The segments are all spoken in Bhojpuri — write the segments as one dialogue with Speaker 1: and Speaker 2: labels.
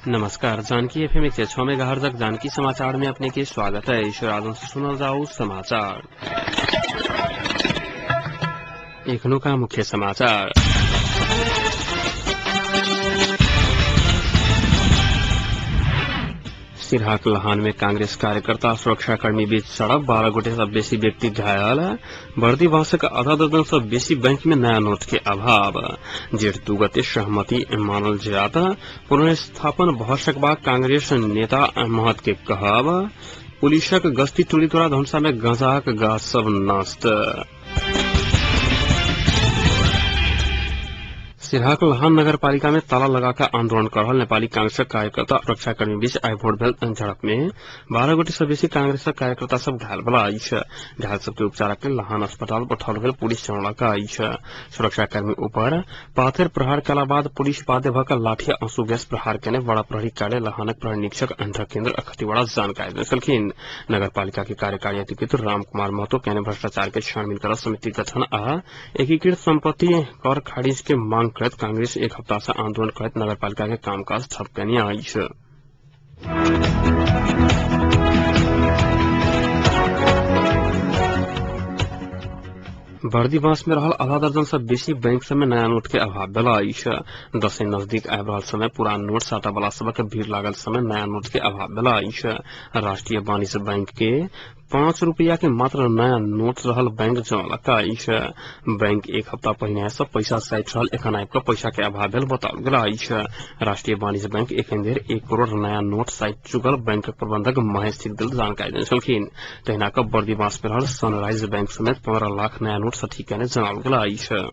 Speaker 1: नमस्कार। जानकी एफएम 106 मेगाहर्ट्ज जानकी समाचार में अपने के स्वागत है। ईश्वर आदम से सुनल जाऊ समाचार। एखनो का मुख्य समाचार। सिरहाक लहान में कांग्रेस कार्यकर्ता सुरक्षाकर्मी बीच सड़क 12 गोटे से बेसी व्यक्ति घायल। बढ़ती वार्षिक आधा दर्जन से बेसी बैंक में नया नोट के अभाव। जेठ 2 गते सहमति मानल जात। पुनर्स्थापन भरसक बाद कांग्रेस नेता महत के कहब। पुलिसक गश्ती टोली द्वारा धनुषा में गांजाक गाछ सब नष्ट। सिरहाक लहान नगर पालिका में ताला लगाकर आंदोलन कर रहल नेपाली कांग्रेस कार्यकर्ता सुरक्षाकर्मी बीच आई भोट भेल झड़प में 12 गोटे से बेसी कांग्रेस कार्यकर्ता सब घायल भेल अछि। घायल सबके उपचार के लहान अस्पताल पठाओल गेल पुलिस जनौलक अछि। सुरक्षाकर्मी ऊपर पाथर प्रहार कला बाद पुलिस बाध्य भऽ लाठी आंसू गैस प्रहार केने बड़ा प्रहरी कार्यालय लहानक प्रहरी निरीक्षक अंधर केन्द्र खतिवड़ा जानकारी देलखिन। नगर पालिका के कार्यकारी अधिकृत राम कुमार महतो केने भ्रष्टाचार के छानबीन कर समिति गठन आ एकीकृत संपत्ति कर खारिज के मांग करत कांग्रेस एक हफ्ता से आंदोलन करत नगरपालिका के कामकाज ठप केने अछि। बर्दीवास में रहल आधा दर्जन से बेसी बैंक सब में नया नोट के अभाव भेल अछि। दशैं नजदीक आबि रहल समय पुरान नोट साटा वाला सबक भीड़ लागल समय नया नोट के अभाव भेल अछि। राष्ट्रीय वाणिज्य बैंक के 5 रुपया के मात्र नया नोट रहल बैंक जनौलक अछि। बैंक एक हफ्ता पहिने से पैसा साइट रहल एखन आबि पैसा के अभाव भेल बताओल गेल अछि। राष्ट्रीय वाणिज्य बैंक एखन धरि 1 करोड़ नया नोट साइट चुकल बैंक प्रबंधक महेश सिद्धल जानकारी देलखिन। तहिना क बर्दीवास में रहल सनराइज बैंक समेत 15 लाख नया नोट सठी केने जनाओल गेल अछि।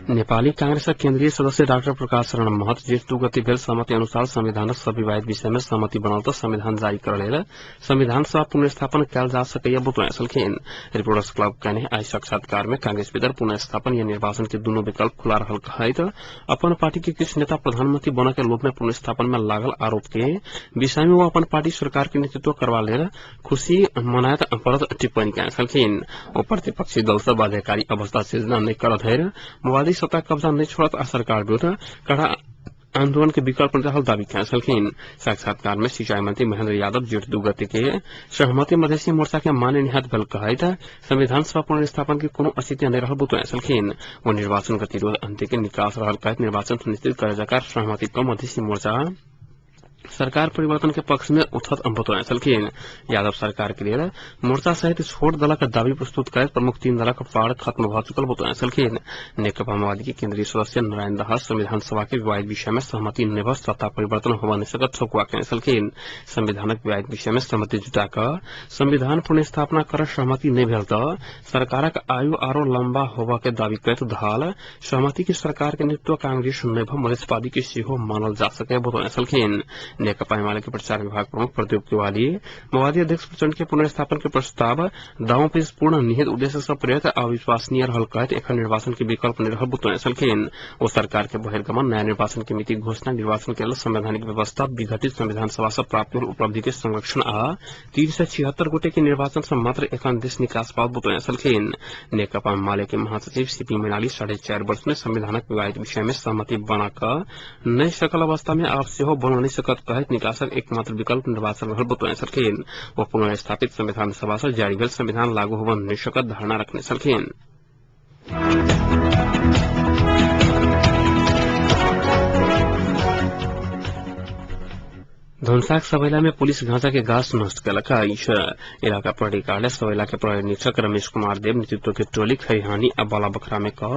Speaker 1: नेपाली कांग्रेस केंद्रीय सदस्य डाक्टर प्रकाश शरण महत जेठ 2 गते भेल सहमति अनुसार संविधानक सब विवादित विषय में सहमति बनल तऽ संविधान जारी करल लेल संविधान सभा पुनर्स्थापन कयल जा सकैया बतौलखिन। रिपोर्टर्स क्लब कहने आई साक्षात्कार में कांग्रेस भीतर पुनर्स्थापन या निर्वाचन के दोनों विकल्प खुला रहल कहैत अपन पार्टी के किछु नेता प्रधानमंत्री बने के लोभ में पुनर्स्थापन में लागल आरोप के विषय में वो अपन पार्टी सरकार के नेतृत्व करवा लेल खुशी मनायत परत टिप्पणी कयलखिन। ओ प्रतिपक्षी दल से बाध्यकारी अवस्था सिर्जना नहीं करत है मोबाइल सत्ता कब्जा नहीं छोड़त आ सरकार विरुद्ध कड़ा आंदोलन के विकल्प रहल दावी कयलखिन। साक्षात्कार में सिंचाई मंत्री महेंद्र यादव जेठ 2 गते के सहमति मधेसी मोर्चा के मान्य निहत भेल कहैत संविधान सभा पुनर्स्थापन के कोनो अस्तित्व नहीं रहल बतौलखिन। वो निर्वाचन गतिरोध अंत्य के निकास रहल कहैत निर्वाचन सुनिश्चित करे जकार सहमति को मधेसी मोर्चा सरकार परिवर्तन के पक्ष में उठत बतौलखिन। यादव सरकार के लिए मोर्चा सहित छोट दलक दावी प्रस्तुत कर प्रमुख 3 दलक पाड़ खत्म भ चुकल बतौलखिन। नेकपा माओवादी के केंद्रीय सदस्य नारायण दास संविधान सभा के विवादित विषय में सहमति नहीं भऽ सत्ता परिवर्तन होबा नहीं सकत ठोकुआ कयलखिन। संविधानक विवादित विषय में सहमति जुटाकर संविधान पुनर्स्थापना कर सहमति नहीं भेल तऽ सरकारक आयु आरो लंबा होबा के दावी करैत धाल सहमति की सरकार के नेतृत्व कांग्रेस नहीं भऽ मधेशवादी के सेहो मानल जा सके बतौलखिन। नेकपा एमाले के प्रचार विभाग प्रमुख प्रदीप तिवारी माओवादी अध्यक्ष प्रचंड के पुनर्स्थापन के प्रस्ताव दावों पेश पूर्ण निहित उद्देश्य से प्रेरित अविश्वसनीय रहल कहत एखन निर्वाचन के विकल्प नहीं रहल बतौलखिन। वो सरकार के बहिर्गमन नया निर्वाचन के मिति घोषणा निर्वाचन के संवैधानिक व्यवस्था विघटित संविधान सभा से प्राप्त उपलब्धि के संरक्षण आ 376 गोटे के निर्वाचन से मात्र एखन देश निकास पावत बतौलखिन। नेकपा एमाले के महासचिव सीपी मीनाली 4.5 वर्ष में संविधानक विवादित विषय में सहमति बनाकर नहीं सकल अवस्था में आप सेहो बन नहीं सकत कहत निकासक एकमात्र विकल्प निर्वाचन रहल बतौलखिन। वो पुनर्स्थापित संविधान सभा से जारी भेल संविधान लागू होबा नहीं सकत धारणा रखने छलखिन। धनुषाक सवैला में पुलिस गांजा के गाछ नष्ट कयलक अछि। इलाका प्रहरी कार्यालय सवैला के प्रहरी निरीक्षक रमेश कुमार देव नेतृत्व के टोली खरिहानी आ बाला बखरा में कह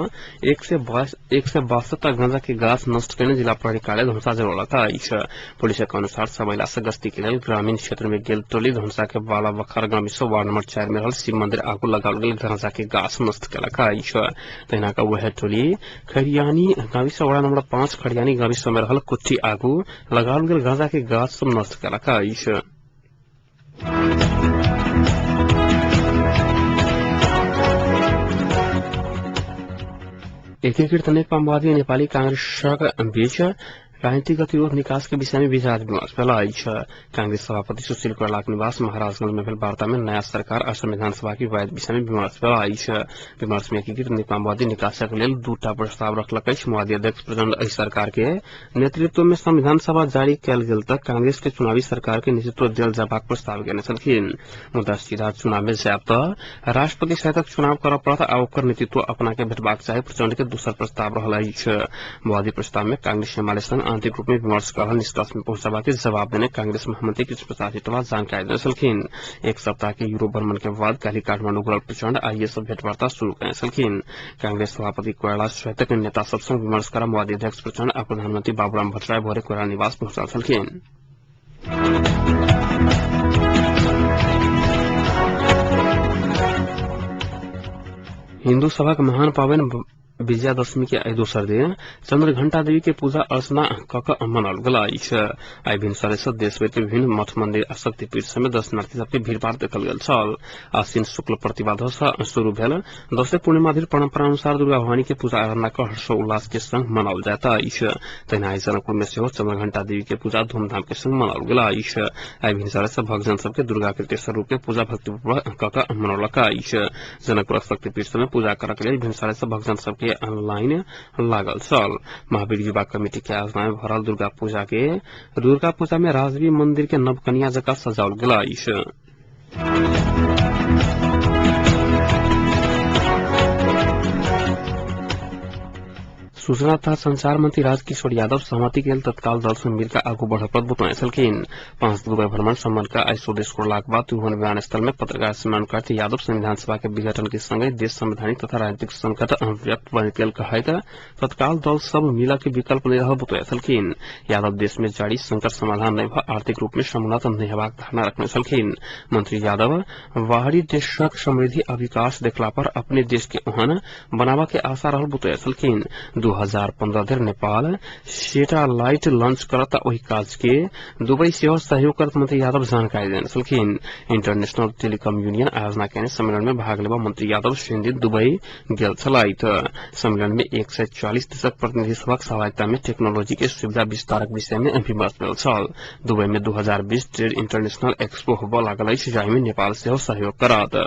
Speaker 1: 162 गांजा के गाछ नष्ट करने जिला प्रहरी कार्यालय धनुषा जनौलक अछि। पुलिस के अनुसार सवैला से गश्ती के लिए ग्रामीण क्षेत्र में गेल टोली धनुषा के बाला बखरा गांव वार्ड नंबर 4 में रहल शिव मंदिर आगू लगाओल गेल गांजा के गाछ नष्ट कयलक अछि। तहिना का वह टोली खरियानी गांव वार्ड नंबर 5 खरियानी गांव में रहल कुट्टी आगू लगाओल गेल गांजा के गाछ सब नष्ट कयलक अछि। एकीकृत नेकपा माओवादी नेपाली कांग्रेसक बीच राजनीतिक गतिरोध निकास के विषय में विचार विमर्श भेल अछि। कांग्रेस सभापति सुशील कोइरालाक निवास महाराजगंज में भेल वार्ता में नया सरकार आ संविधान सभा के विवाद विषय में विमर्श भेल अछि। विमर्श में एकीकृत नेकपा माओवादी निकासक लेल 2टा प्रस्ताव रखलक अछि। माओवादी अध्यक्ष प्रचंड एहि सरकार के नेतृत्व में संविधान सभा जारी कयल गेल तक कांग्रेस के चुनावी सरकार के नेतृत्व देल जयबाक प्रस्ताव केने छलखिन। मुदा सीधा चुनाव में जायब तऽ राष्ट्रपति सहितक चुनाव करऽ पड़त आ ओकर नेतृत्व अपना के भेटबाक चाही प्रचंड के दोसर प्रस्ताव रहल अछि। माओवादी प्रस्ताव में कांग्रेस एमाले संग आंतरिक रूप में विमर्श कर निष्कर्ष में पहुंचबा के जवाब देने कांग्रेस महामंत्री कृष्ण प्रसाद हिटवा जानकारी देने छलखिन। एक सप्ताह के यूरोप भ्रमण के बाद काल्हि काठमांडू घुरल प्रचंड आइए सब भेंटवार्ता शुरू कयने छलखिन। कांग्रेस सभापति कोइराला सहितक नेता सब संग विमर्श कर माओवादी अध्यक्ष प्रचंड आ प्रधानमंत्री बाबूराम भट्टराय भोरे कोइराला निवास पहुंचल छलखिन। हिन्दू सभक महान पावन विजयादशमी के आई दोसर दिन चंद्रघंटा देवी के पूजा अर्चना कऽ मनाओल गेल अछि। आई भिनसरे सँ देशभर के विभिन्न मठ मंदिर आ शक्तिपीठ समेत दर्शनार्थी सबके भीड़भाड़ देखल गेल छल। आश्विन शुक्ल प्रतिपदा सँ शुरू भेल दशे पूर्णिमा धरि परंपरा अनुसार दुर्गा भवानी के पूजा आराधना कऽ हर्षोल्लास के संग मनाओल जाइत अछि। तहिना आई जनकपुर में सेहो चंद्रघंटा देवी के पूजा धूमधाम के संग मनाओल गेल अछि। आई भिनसरे सँ भक्तजन सबके दुर्गा के स्वरूप के पूजा भक्तिपूर्वक कऽ मनौलक अछि। जनकपुर शक्तिपीठ समेत पूजा करक लेल भिनसरे सँ भक्तजन सबके ऑनलाइन लागल छल। महावीर युवा कमेटी के आयोजना में भरल दुर्गा पूजा में राजवी मंदिर के नवकनिया जकाँ सजाओल गेल अछि। सूचना तथा संचार मंत्री राजकिशोर यादव सहमति के तत्काल दल से मिलकर आगू बढ़ पर बतौने छलखिन। 5 दुबई भ्रमण संबंध का आज स्वदेश छोड़लाक बाद त्रिभुवन विमानस्थल में पत्रकार सम्मेलन करते यादव संविधान सभा के विघटन के संगे देश संवैधानिक तथा राजनीतिक संकट अभिव्यक्त बन गेल कहैत तत्काल दल सब मिला के विकल्प नहीं रहल बतौने छलखिन। यादव देश में जारी संकट समाधान नहीं भ आर्थिक रूप में समुन्नत नहीं हेबाक धारणा रखने छलखिन। मंत्री यादव बाहरी देशक समृद्धि आ विकास देखला पर अपने देश के ओहन बनावा के आशा रहल बतौने छलखिन। 2015 धरि नेपाल सैटेलाइट लॉन्च करत ओहि काज के दुबई सेहो सहयोग करत मंत्री यादव जानकारी देने छलखिन। इंटरनेशनल टेलीकॉम यूनियन आयोजना केने सम्मेलन में भाग लेबा मंत्री यादव शनि दिन दुबई गेल छलैथ। सम्मेलन में 140 देशक प्रतिनिधि सभक सहभागिता में टेक्नोलॉजी के सुविधा विस्तारक विषय में विमर्श भेल छल। दुबई में 2020 ट्रेड इंटरनेशनल एक्सपो होबय लागल अछि जाहि में नेपाल सेहो सहयोग करत।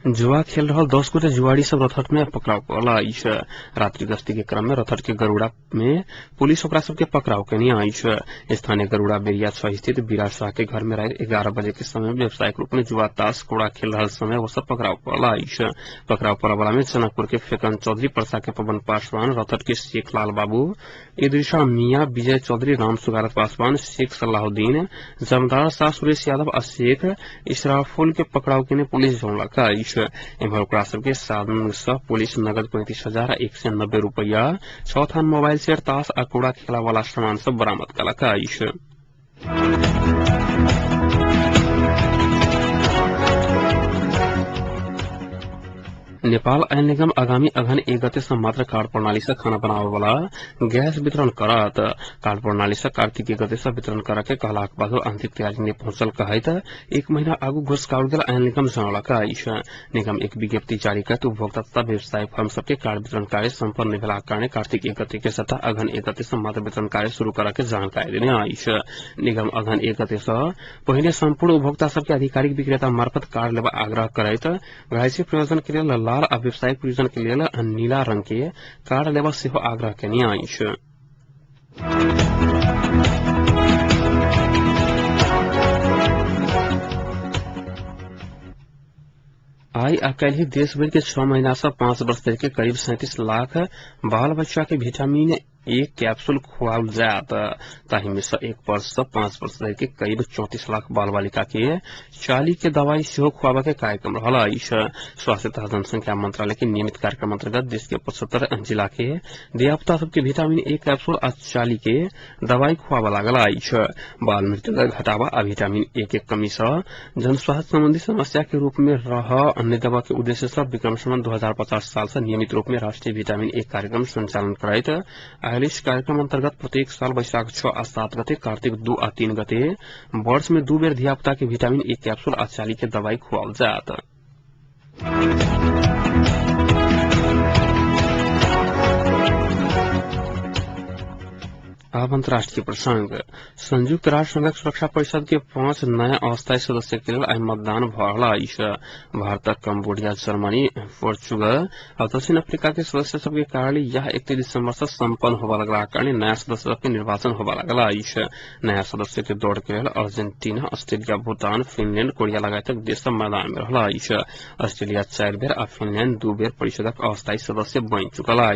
Speaker 1: जुआ खेल रहा 10 गोटे जुआड़ी सब रथहट में पकड़ाव कयल। रात्रि गश्ती के क्रम में रथहट के गरुड़ा में पुलिस ओकरा सबके पकड़ाव केने अछि। स्थानीय गरुड़ा बेरिया 6 स्थित विराट शाह के घर में रात 11 बजे के समय व्यावसायिक रूप में जुआ ताश कोड़ा खेल रहा समय वो सब पकड़ाव कयल। पकड़ाव पड़वाला में जनकपुर के फेकन चौधरी, परसा के पवन पासवान, रथहट के शेख लाल बाबू, इदरिशा मिया, विजय चौधरी, राम सुगारत पासवान, शेख सलाहुद्दीन, जमदार शाह, सुरेश यादव आ शेख इशराफुल के पकड़ाव केने पुलिस जनौलक अछि। एम्हर ओकरा सबके साधन सँ पुलिस नगद 35,190 रुपया, 6 थान मोबाइल सेट, ताश आ कोड़ा खेला वाला सामान सब बरामद कयलक अछि। नेपाल आयल निगम आगामी अगहन 1 गते से मात्र कार्ड प्रणाली से खाना बनावे वाला गैस वितरण करत। कार्ड प्रणाली से कार्तिक 1 गते से वितरण करे के कहलाक बाद आंतरिक तैयारी ने पहुंचल कहैत 1 महीना आगू घोषणाओल गेल आयल निगम जनौलक अछि। निगम एक विज्ञप्ति जारी करते उपभोक्ता तथा व्यवसाय फर्म सबके कार्ड वितरण कार्य संपन्न भेलाक कारणे कार्तिक 1 गते के सट्टा अगहन 1 गते से मात्र वितरण कार्य शुरू करे के जानकारी देने अछि। निगम अगहन 1 गते से पहिने संपूर्ण उपभोक्ता सबके आधिकारिक विक्रेता मार्फत कार्ड लेबा आग्रह करैत घायसी प्रयोजन के लेल लाल आ व्यावसायिक प्रयोजन के लिए नीला रंग के कार्ड लेबा सेहो आग्रह केने अछि। आई आ काल्हि देश भर के 6 महीना से 5 वर्ष तक के करीब 37 लाख बाल बच्चा के विटामिन एक कैप्सूल खुआल जात। ताहि में से 1 वर्ष से 5 वर्ष तक के करीब 34 लाख बाल बालिका के 40 के दवाई सेहो खुआबा के कार्यक्रम रहल अछि। स्वास्थ्य तथा जनसंख्या मंत्रालय के नियमित कार्यक्रम अंतर्गत देश के 75 जिला के धियापुता सबके विटामिन ए कैप्सूल आ 40 के दवाई खुआबा लागल अछि। बाल मृत्यु दर घटावा आ विटामिन ए के कमी से जनस्वास्थ्य संबंधी समस्या के रूप में रह अन्य दवा के उद्देश्य से विक्रम संवत 2050 साल से नियमित रूप में राष्ट्रीय विटामिन ए कार्यक्रम संचालन करैत इस कार्यक्रम अंतर्गत प्रत्येक साल वैशाख 6 आ 7 गते, कार्तिक 2 आ 3 गते वर्ष में 2 बेर धियापुता के विटामिन ए कैप्सूल आ 40 के दवाई खुआल जात। अब अंतर्राष्ट्रीय प्रसंग संयुक्त राष्ट्र संघक सुरक्षा परिषद के 5 नया अस्थायी सदस्य के लिए आई मतदान भरला भारत, कम्बोडिया, जर्मनी, पोर्चुगल और दक्षिण अफ्रीका के सदस्य सबके कारण यह 31 दिसंबर से संपन्न होगा लगला कारण नया सदस्य के निर्वाचन होगा लगला नया सदस्य के दौड़ के लिए अर्जेंटीना, ऑस्ट्रेलिया, भूटान, फिनलैंड, कोरिया लगायत देश मैदान में रहला ऑस्ट्रेलिया 4 बेर और फिनलैंड 2 बेर परिषदक अस्थायी सदस्य बन चुकला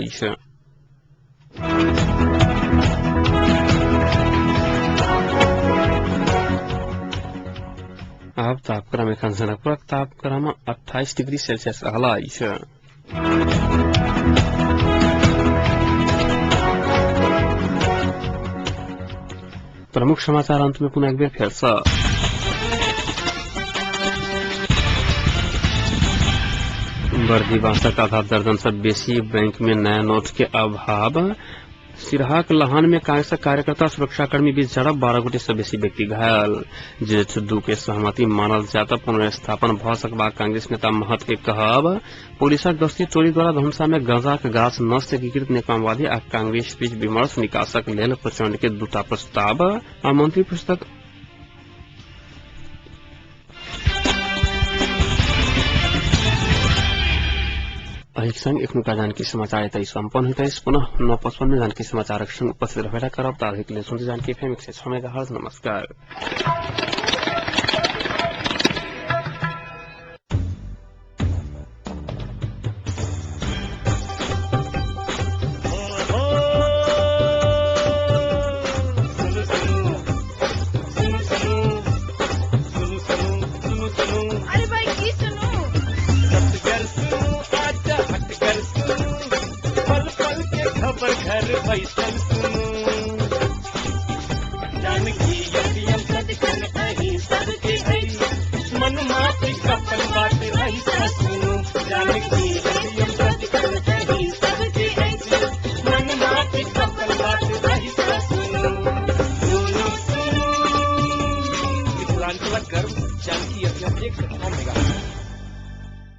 Speaker 1: अब तापक्रम एखन जनकपुरक तापक्रम 28 डिग्री सेल्सियस रहला प्रमुख समाचार अंत में पुनः एक बेर फेर से बर्दी बांसक आधा दर्जन से बेसी बैंक में नया नोट के अभाव सिरहाक लहान में कांग्रेस कार्यकर्ता सुरक्षाकर्मी बीच झड़प 12 गोटे से बेसी व्यक्ति घायल जेठ 2 के सहमति मानल जाता पुनर्स्थापन भ सकबा कांग्रेस नेता महत के कहब पुलिसक गश्ती टोली द्वारा धनुषा में गांजाक गाछ नष्ट एकीकृत नेकमावादी आ कांग्रेस बीच विमर्श निकासक लेल प्रचंड के दूटा प्रस्ताव आ मंत्री परिषदक एक संग एक नुका जानकी समाचार तय संपन्न हुई पुनः 9:55 में जानकी समाचार संग उपस्थित रहेगा करब तारीख ले सुनते जानकी FM 106 मेगाहर्ट्ज। नमस्कार।
Speaker 2: घर बैठल सुनू जानकी यदियम सदकन अही सबके अही मन माती कपल बात रही सुनू जानकी यदियम सदकन अही सबके अही मन माती कपल बात रही सुनू सुनू सुनू। पुरान के बाद गर्व जानकी यदियम एक